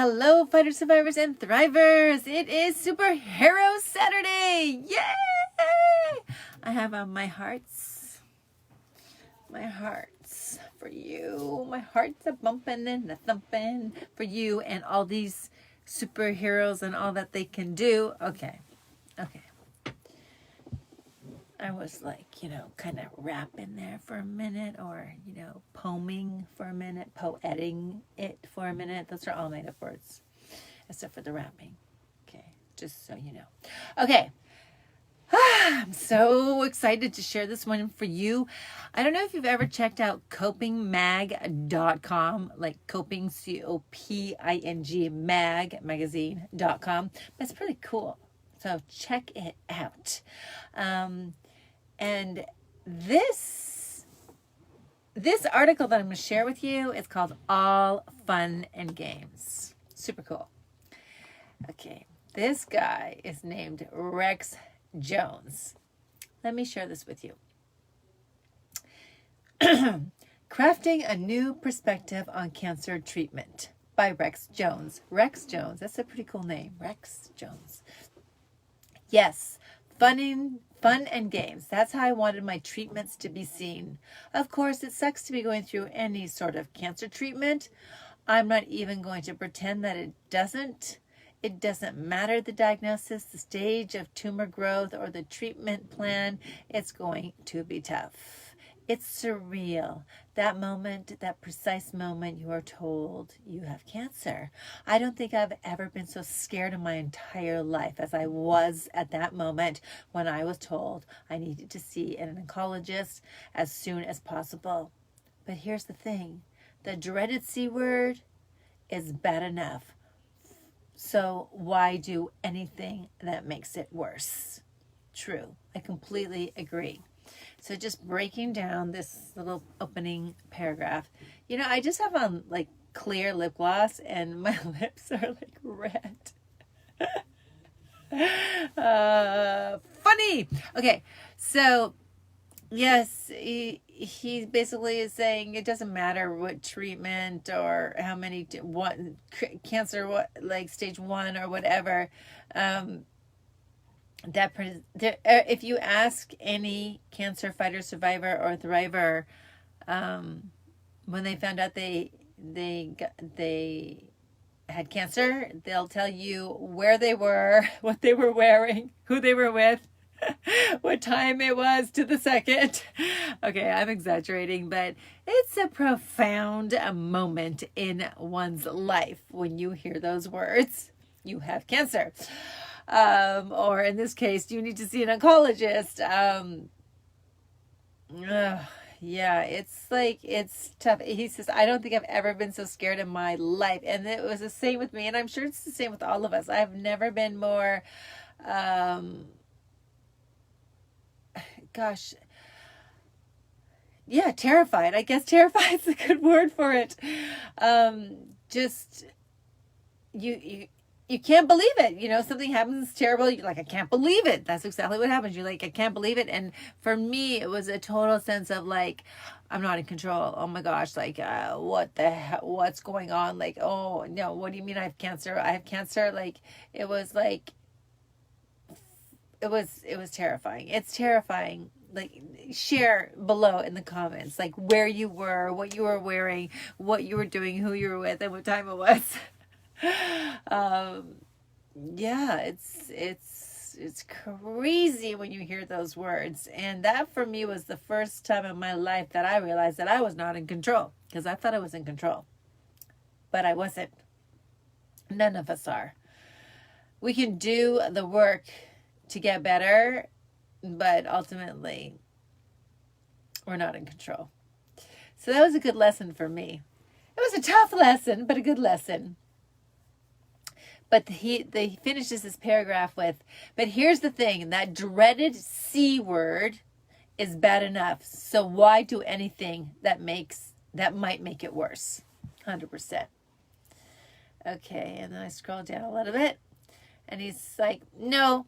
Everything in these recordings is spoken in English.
Hello, fighter survivors and thrivers. It is Superhero Saturday. Yay! I have on my hearts for you. My heart's a bumping and a thumping for you and all these superheroes and all that they can do. Okay. I was like, kind of rapping there for a minute, or, poeming for a minute, poeting it for a minute. Those are all made up words, except for the rapping. Okay, just so you know. Okay, I'm so excited to share this one for you. I don't know if you've ever checked out copingmag.com, like coping, COPING, magazine.com. That's pretty cool. So check it out. And this article that I'm going to share with you is called All Fun and Games. Super cool. Okay, this guy is named Rex Jones. Let me share this with you. Crafting a New Perspective on Cancer Treatment by Rex Jones. Rex Jones, that's a pretty cool name. Rex Jones. Yes, fun and games. That's how I wanted my treatments to be seen. Of course, it sucks to be going through any sort of cancer treatment. I'm not even going to pretend that it doesn't. It doesn't matter the diagnosis, the stage of tumor growth, or the treatment plan. It's going to be tough. It's surreal. That moment, that precise moment you are told you have cancer. I don't think I've ever been so scared in my entire life as I was at that moment when I was told I needed to see an oncologist as soon as possible. But here's the thing. The dreaded C word is bad enough. So why do anything that makes it worse? True. I completely agree. So just breaking down this little opening paragraph. I just have on like clear lip gloss and my lips are like red. Funny. Okay. So yes, he basically is saying it doesn't matter what treatment or how many, what cancer, what like stage 1 or whatever, if you ask any cancer fighter, survivor, or thriver, when they found out they had cancer, they'll tell you where they were, what they were wearing, who they were with, what time it was to the second. Okay, I'm exaggerating, but it's a profound moment in one's life when you hear those words. You have cancer. Or in this case, you need to see an oncologist. Yeah, it's tough. He says, I don't think I've ever been so scared in my life. And it was the same with me. And I'm sure it's the same with all of us. I've never been more, terrified. I guess terrified is a good word for it. You can't believe it. Something happens terrible. You're like, I can't believe it. That's exactly what happens. You're like, I can't believe it. And for me, it was a total sense of like, I'm not in control. Oh my gosh. Like, what the hell, what's going on? Like, oh no, what do you mean I have cancer? I have cancer. Like, it was terrifying. It's terrifying. Like, share below in the comments, like where you were, what you were wearing, what you were doing, who you were with, and what time it was. It's crazy when you hear those words. And that for me was the first time in my life that I realized that I was not in control, because I thought I was in control, but I wasn't. None of us are. We can do the work to get better, but ultimately we're not in control. So that was a good lesson for me. It was a tough lesson, but a good lesson. But he finishes this paragraph with, but here's the thing, that dreaded C word is bad enough. So why do anything that might make it worse? 100%. Okay, and then I scroll down a little bit, and he's like, no,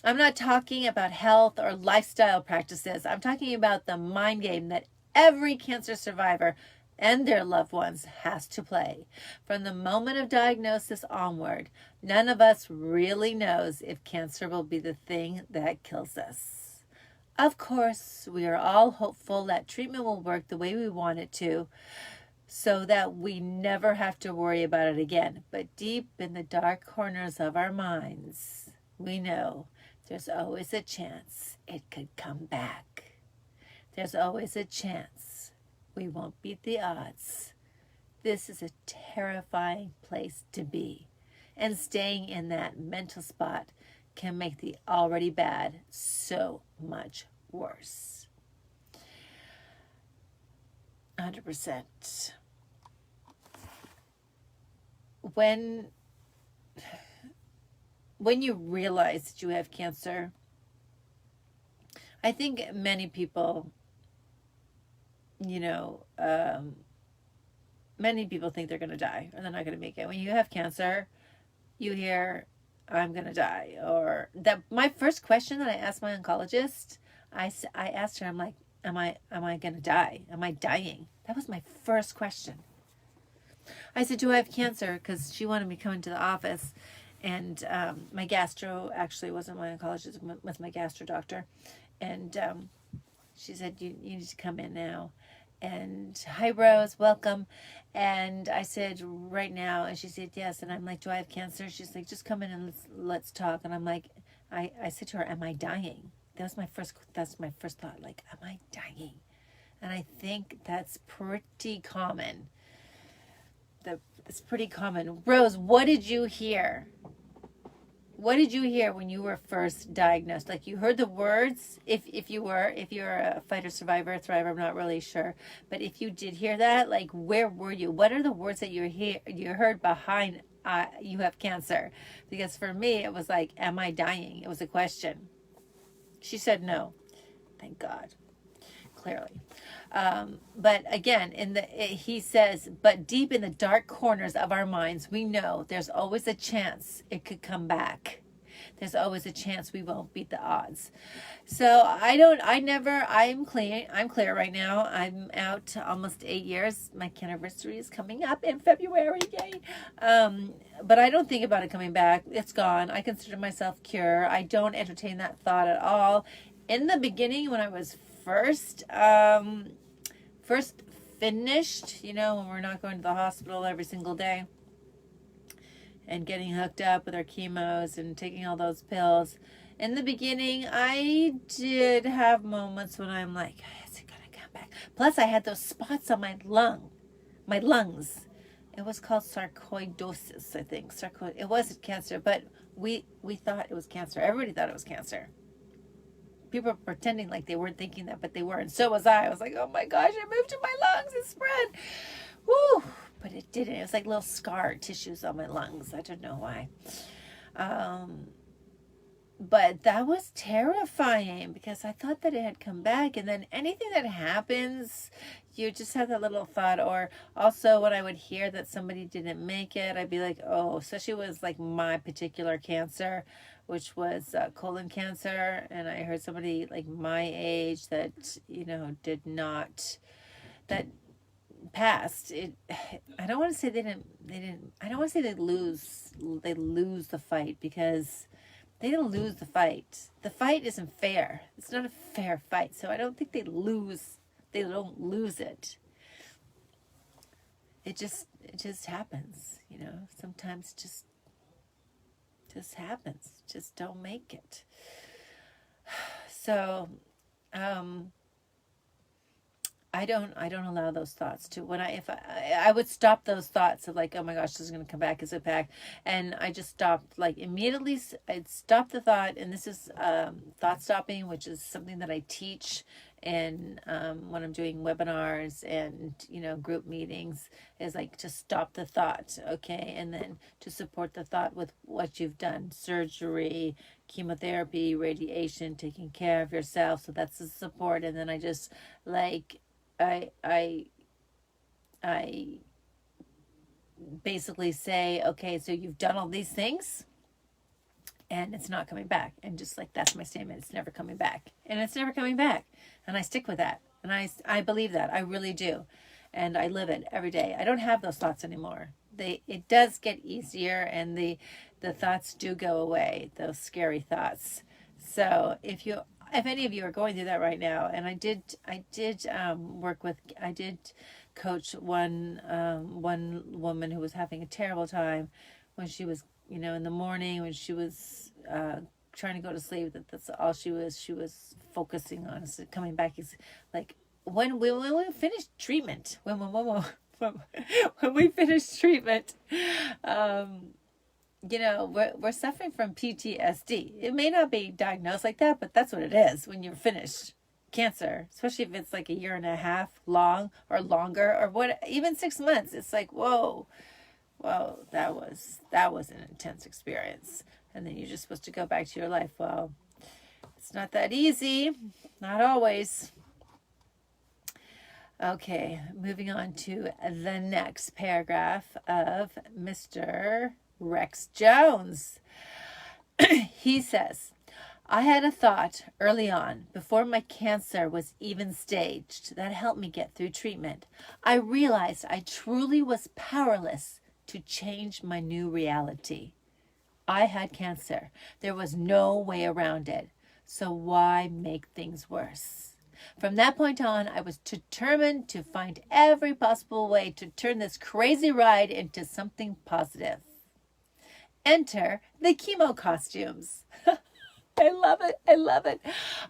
I'm not talking about health or lifestyle practices. I'm talking about the mind game that every cancer survivor and their loved ones has to play. From the moment of diagnosis onward, none of us really knows if cancer will be the thing that kills us. Of course, we are all hopeful that treatment will work the way we want it to, so that we never have to worry about it again. But deep in the dark corners of our minds, we know there's always a chance it could come back. There's always a chance we won't beat the odds. This is a terrifying place to be, and staying in that mental spot can make the already bad so much worse. 100%. When you realize that you have cancer, I think many people, many people think they're going to die or they're not going to make it. When you have cancer, you hear, I'm going to die. Or that. My first question that I asked my oncologist, I asked her, I'm like, am I going to die? Am I dying? That was my first question. I said, do I have cancer? Because she wanted me coming to the office. And my gastro actually wasn't my oncologist, it was my gastro doctor. And she said, you need to come in now. And hi, Rose, welcome. And I said, right now. And she said, yes. And I'm like, do I have cancer? She's like, just come in and let's talk. And I'm like, I said to her, am I dying? That's my first thought. Like, am I dying? And I think that's pretty common. It's pretty common. Rose, what did you hear? What did you hear when you were first diagnosed? Like, you heard the words, if you're a fighter, survivor, thriver, I'm not really sure. But if you did hear that, like, where were you? What are the words that you heard behind you have cancer? Because for me, it was like, am I dying? It was a question. She said no. Thank God. Clearly. But again, he says, but deep in the dark corners of our minds, we know there's always a chance it could come back. There's always a chance we won't beat the odds. So I'm clear right now. I'm out almost 8 years. My anniversary is coming up in February. Yay. But I don't think about it coming back. It's gone. I consider myself cured. I don't entertain that thought at all. In the beginning, when I was first finished, when we're not going to the hospital every single day and getting hooked up with our chemos and taking all those pills. In the beginning, I did have moments when I'm like, is it going to come back? Plus, I had those spots on my lungs. It was called sarcoidosis, I think. It wasn't cancer, but we thought it was cancer. Everybody thought it was cancer. People were pretending like they weren't thinking that, but they were, and so was I. I was like, oh my gosh, it moved to my lungs, it spread. Woo! But it didn't. It was like little scar tissues on my lungs. I don't know why. But that was terrifying because I thought that it had come back. And then anything that happens, you just have that little thought. Or also when I would hear that somebody didn't make it, I'd be like, oh, especially with like my particular cancer, which was colon cancer. And I heard somebody like my age that, did not, that passed. I don't want to say I don't want to say they lose the fight, because they didn't lose the fight. The fight isn't fair. It's not a fair fight. So I don't think they don't lose it. It just happens, sometimes just happens. Just don't make it. So, I don't allow those thoughts to, if I would stop those thoughts of like, oh my gosh, this is going to come back, is it back? And I just stopped, like immediately I'd stop the thought. And this is thought stopping, which is something that I teach. And when I'm doing webinars and, group meetings, is like to stop the thought. Okay. And then to support the thought with what you've done, surgery, chemotherapy, radiation, taking care of yourself. So that's the support. And then I just I basically say, okay, so you've done all these things and it's not coming back. And just like, that's my statement. It's never coming back. And it's never coming back. And I stick with that. And I believe that. I really do. and I live it every day. I don't have those thoughts anymore. It does get easier, and the thoughts do go away, those scary thoughts. So if any of you are going through that right now, and I did coach one woman who was having a terrible time when she was, in the morning when she was trying to go to sleep. That's all she was focusing on, is coming back. Is like when we finished treatment, when we finished treatment, we're suffering from PTSD. It may not be diagnosed like that, but that's what it is when you're finished cancer, especially if it's like a year and a half long or longer, or even 6 months. It's like, whoa, that was an intense experience. And then you're just supposed to go back to your life. Well, it's not that easy. Not always. Okay, moving on to the next paragraph of Mr. Rex Jones. He says, I had a thought early on, before my cancer was even staged, that helped me get through treatment. I realized I truly was powerless to change my new reality. I had cancer. There was no way around it. So why make things worse? From that point on, I was determined to find every possible way to turn this crazy ride into something positive. Enter the chemo costumes. I love it. I love it.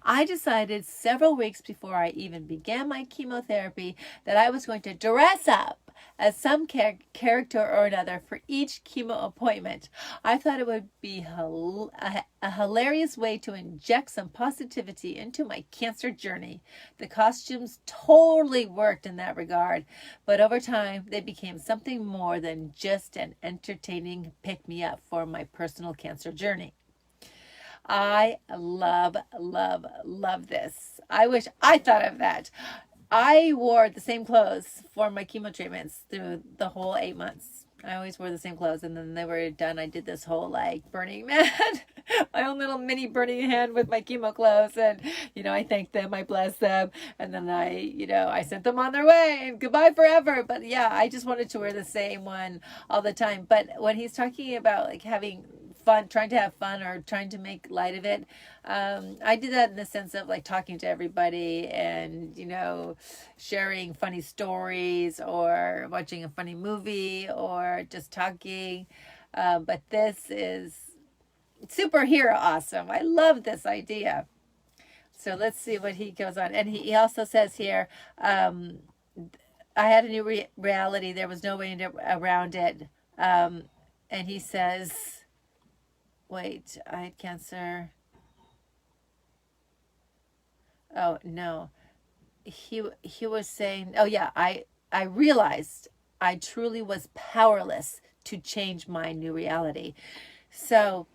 I decided several weeks before I even began my chemotherapy that I was going to dress up as some character or another for each chemo appointment. I thought it would be a hilarious way to inject some positivity into my cancer journey. The costumes totally worked in that regard, but over time they became something more than just an entertaining pick-me-up for my personal cancer journey. I love, love, love this. I wish I thought of that. I wore the same clothes for my chemo treatments through the whole 8 months. I always wore the same clothes, and then they were done. I did this whole Burning Man, my own little mini Burning Man with my chemo clothes, and I thanked them, I blessed them, and then I sent them on their way and goodbye forever. But yeah, I just wanted to wear the same one all the time. But when he's talking about having fun, trying to have fun or trying to make light of it, I did that in the sense of talking to everybody and sharing funny stories or watching a funny movie or just talking, but this is superhero awesome. I love this idea. So let's see what he goes on. And he also says here, I had a new reality. There was no way around it. And he says, wait, I had cancer. Oh, no. He was saying, oh yeah, I realized I truly was powerless to change my new reality. So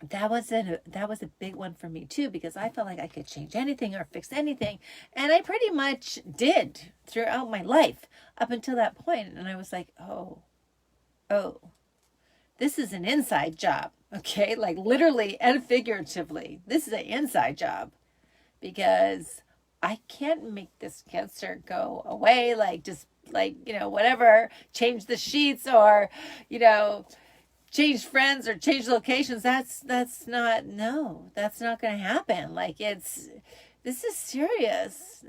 that was a big one for me too, because I felt like I could change anything or fix anything. And I pretty much did throughout my life up until that point. And I was like, oh, this is an inside job. Okay. Literally and figuratively, this is an inside job, because I can't make this cancer go away. Whatever, change the sheets or, change friends or change locations. That's not going to happen. This is serious.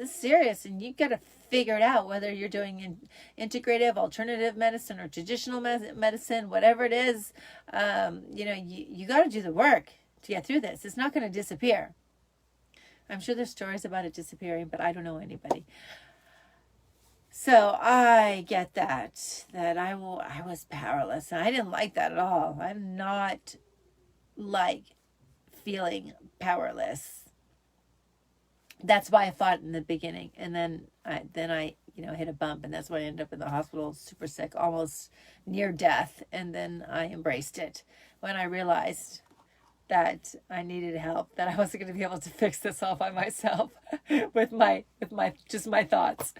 And you got to figure it out, whether you're doing integrative, alternative medicine or traditional medicine, whatever it is. You got to do the work to get through this. It's not going to disappear. I'm sure there's stories about it disappearing, but I don't know anybody. So I get that I was powerless, and I didn't like that at all. I did not like feeling powerless. That's why I fought in the beginning, and then I hit a bump, and that's why I ended up in the hospital, super sick, almost near death. And then I embraced it when I realized that I needed help, that I wasn't going to be able to fix this all by myself with my thoughts.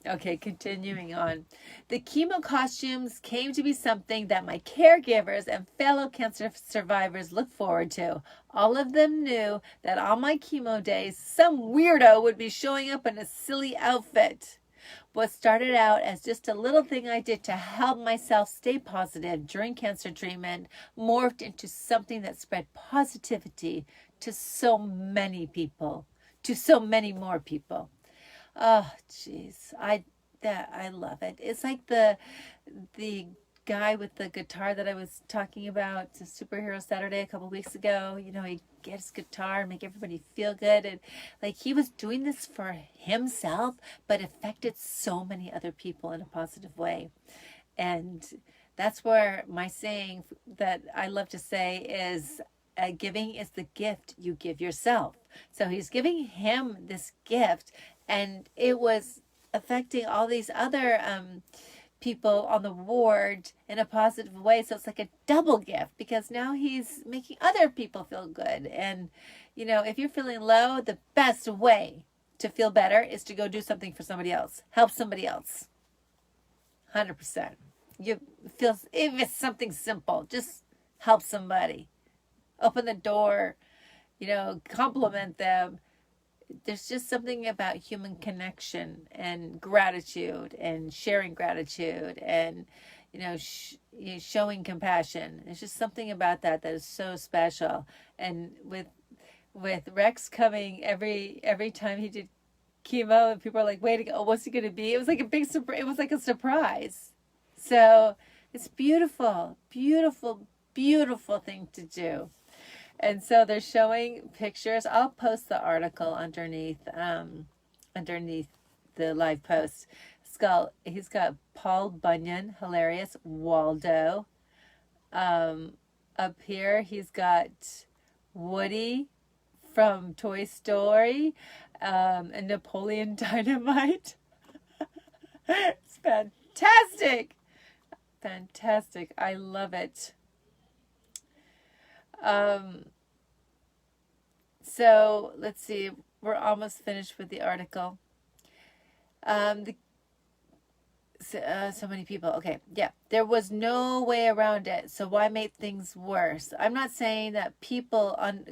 Okay, continuing on. The chemo costumes came to be something that my caregivers and fellow cancer survivors looked forward to. All of them knew that on my chemo days, some weirdo would be showing up in a silly outfit. What started out as just a little thing I did to help myself stay positive during cancer treatment morphed into something that spread positivity to so many people, to so many more people. Oh, jeez, I love it. It's like the guy with the guitar that I was talking about to Superhero Saturday a couple weeks ago. You know, he get his guitar and make everybody feel good, and like he was doing this for himself, but affected so many other people in a positive way. And that's where my saying that I love to say is, giving is the gift you give yourself. So he's giving him this gift, and it was affecting all these other people on the ward in a positive way. So it's like a double gift, because now he's making other people feel good. And, you know, if you're feeling low, the best way to feel better is to go do something for somebody else. Help somebody else. 100%. You feel, if it's something simple, just help somebody. Open the door, you know, compliment them. There's just something about human connection and gratitude and sharing gratitude and, you know, showing compassion. There's just something about that is so special. And with Rex coming every time he did chemo, and people are like, wait, oh, what's he going to be? It was like a big surprise. It was like a surprise. So it's beautiful, beautiful, beautiful thing to do. And so they're showing pictures. I'll post the article underneath the live post. He's got Paul Bunyan, hilarious, Waldo. Up here, he's got Woody from Toy Story, and Napoleon Dynamite. It's fantastic. Fantastic. I love it. So let's see, we're almost finished with the article. So many people. Okay, yeah, there was no way around it. So why make things worse? I'm not saying that people I'm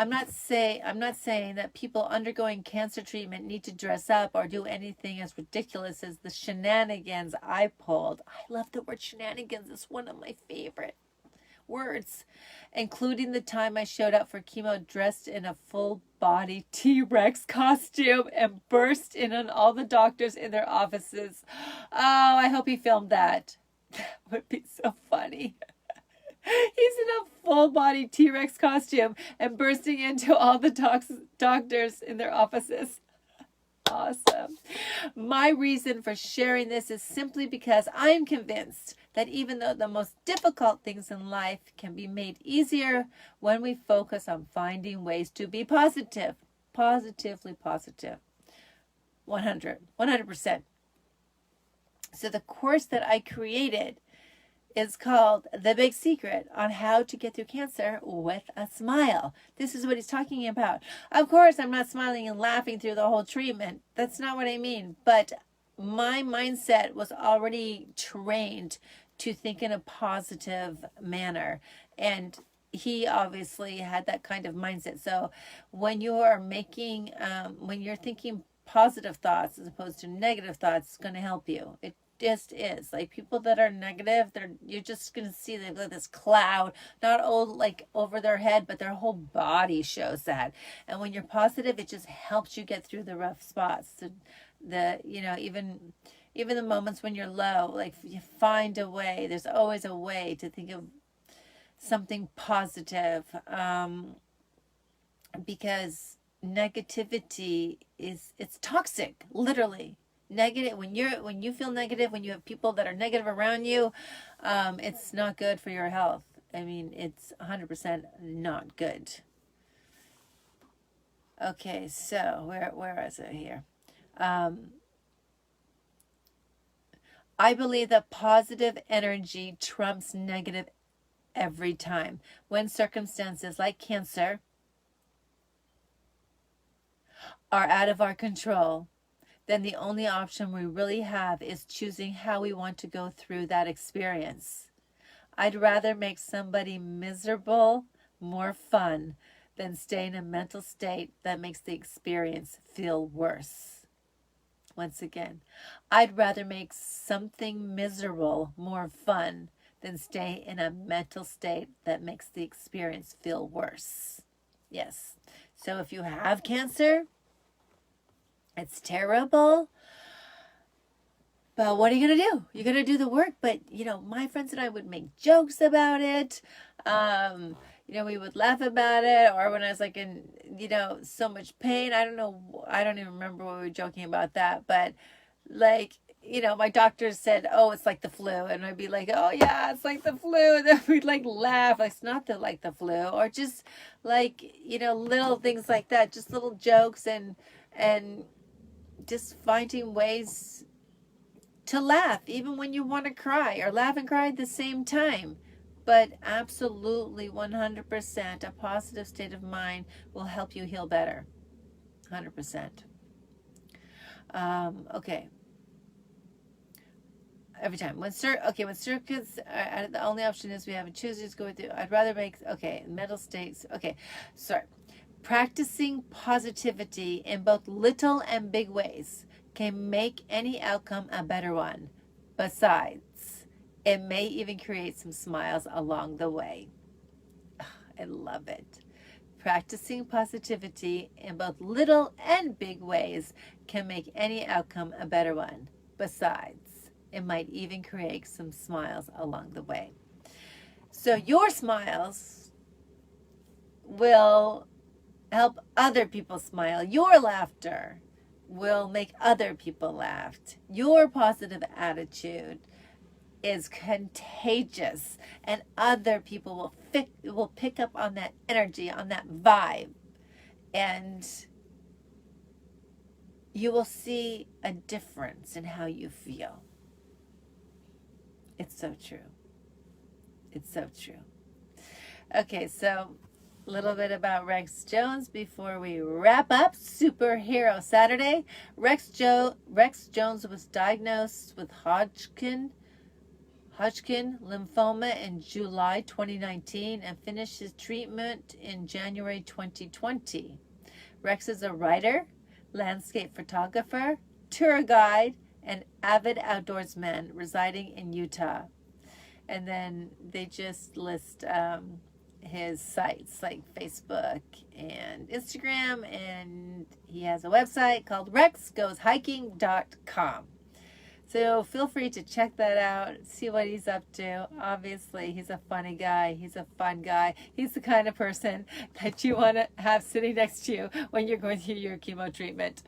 not saying that people undergoing cancer treatment need to dress up or do anything as ridiculous as the shenanigans I pulled. I love the word shenanigans. It's one of my favorite words, including the time I showed up for chemo dressed in a full body T-Rex costume and burst in on all the doctors in their offices. Oh, I hope he filmed that. That would be so funny. He's in a full body T-Rex costume and bursting into all the doctors in their offices. Awesome. My reason for sharing this is simply because I am convinced that even though the most difficult things in life can be made easier when we focus on finding ways to be positive, positively positive. 100%. So the course that I created is called The Big Secret on How to Get Through Cancer with a Smile. This is what he's talking about. Of course, I'm not smiling and laughing through the whole treatment. That's not what I mean. But my mindset was already trained to think in a positive manner. And he obviously had that kind of mindset. So when you are when you're thinking positive thoughts as opposed to negative thoughts, it's going to help you. It just is. Like people that are negative, you're just gonna see they've got this cloud, not all like over their head, but their whole body shows that. And when you're positive, it just helps you get through the rough spots. So even the moments when you're low, like you find a way. There's always a way to think of something positive, because negativity it's toxic, literally. Negative, when you feel negative, when you have people that are negative around you, it's not good for your health. I mean, it's 100% not good. Okay, so where is it here? I believe that positive energy trumps negative every time. When circumstances like cancer are out of our control, then the only option we really have is choosing how we want to go through that experience. I'd rather make somebody miserable more fun than stay in a mental state that makes the experience feel worse. Once again, I'd rather make something miserable more fun than stay in a mental state that makes the experience feel worse. Yes. So if you have cancer, it's terrible. But what are you going to do? You're going to do the work. But, my friends and I would make jokes about it. We would laugh about it. Or when I was like in, so much pain. I don't know. I don't even remember what we were joking about that. But like, my doctor said, oh, it's like the flu. And I'd be like, oh, yeah, it's like the flu. And then we'd like laugh. Like, it's not like the flu. Or just like, little things like that. Just little jokes and just finding ways to laugh, even when you want to cry, or laugh and cry at the same time. But absolutely 100% a positive state of mind will help you heal better. 100%. Okay. Every time. When circuits, the only option is we have a choose to go with it. I'd rather make, mental states. Okay, sorry. Practicing positivity in both little and big ways can make any outcome a better one. Besides, it may even create some smiles along the way. I love it. Practicing positivity in both little and big ways can make any outcome a better one. Besides, it might even create some smiles along the way. So your smiles will help other people smile. Your laughter will make other people laugh. Your positive attitude is contagious, and other people will pick up on that energy, on that vibe, and you will see a difference in how you feel. It's so true. It's so true. Okay, so a little bit about Rex Jones before we wrap up Superhero Saturday. Rex Jones was diagnosed with Hodgkin lymphoma in July 2019 and finished his treatment in January 2020. Rex is a writer, landscape photographer, tour guide, and avid outdoorsman residing in Utah. And then they just list his sites like Facebook and Instagram, and he has a website called rexgoeshiking.com. So feel free to check that out, see what he's up to. Obviously, he's a funny guy. He's a fun guy. He's the kind of person that you want to have sitting next to you when you're going through your chemo treatment.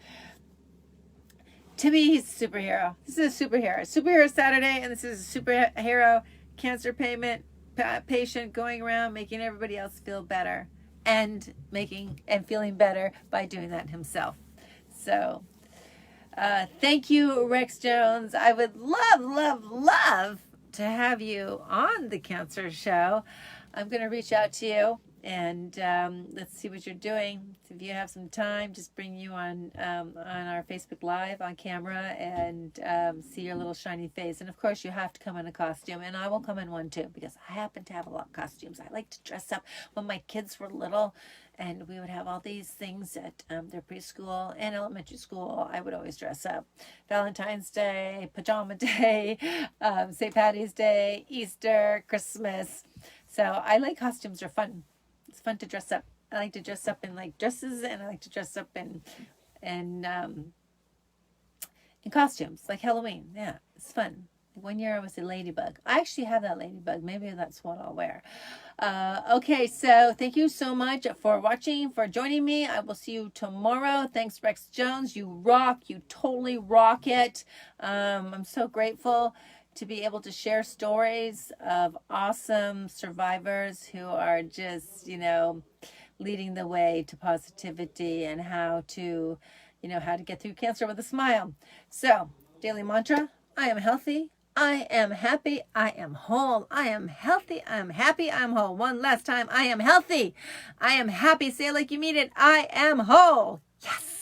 To me, he's a superhero. This is a superhero. Superhero Saturday, and this is a superhero cancer patient going around making everybody else feel better and feeling better by doing that himself. So thank you, Rex Jones. I would love to have you on the Cancer Show. I'm going to reach out to you and let's see what you're doing. If you have some time, just bring you on our Facebook Live on camera and see your little shiny face. And of course, you have to come in a costume, and I will come in one too because I happen to have a lot of costumes. I like to dress up. When my kids were little, and we would have all these things at their preschool and elementary school, I would always dress up. Valentine's Day, Pajama Day, St. Patty's Day, Easter, Christmas. So I like costumes. They're fun. It's fun to dress up. I like to dress up in like dresses, and I like to dress up in costumes like Halloween. Yeah, it's fun. One year I was a ladybug. I actually have that ladybug. Maybe that's what I'll wear. Okay, so thank you so much for watching, for joining me. I will see you tomorrow. Thanks, Rex Jones. You rock. You totally rock it. I'm so grateful to be able to share stories of awesome survivors who are just, leading the way to positivity and how to get through cancer with a smile. So, daily mantra, I am healthy. I am happy. I am whole. I am healthy. I am happy. I am whole. One last time. I am healthy. I am happy. Say it like you mean it. I am whole. Yes.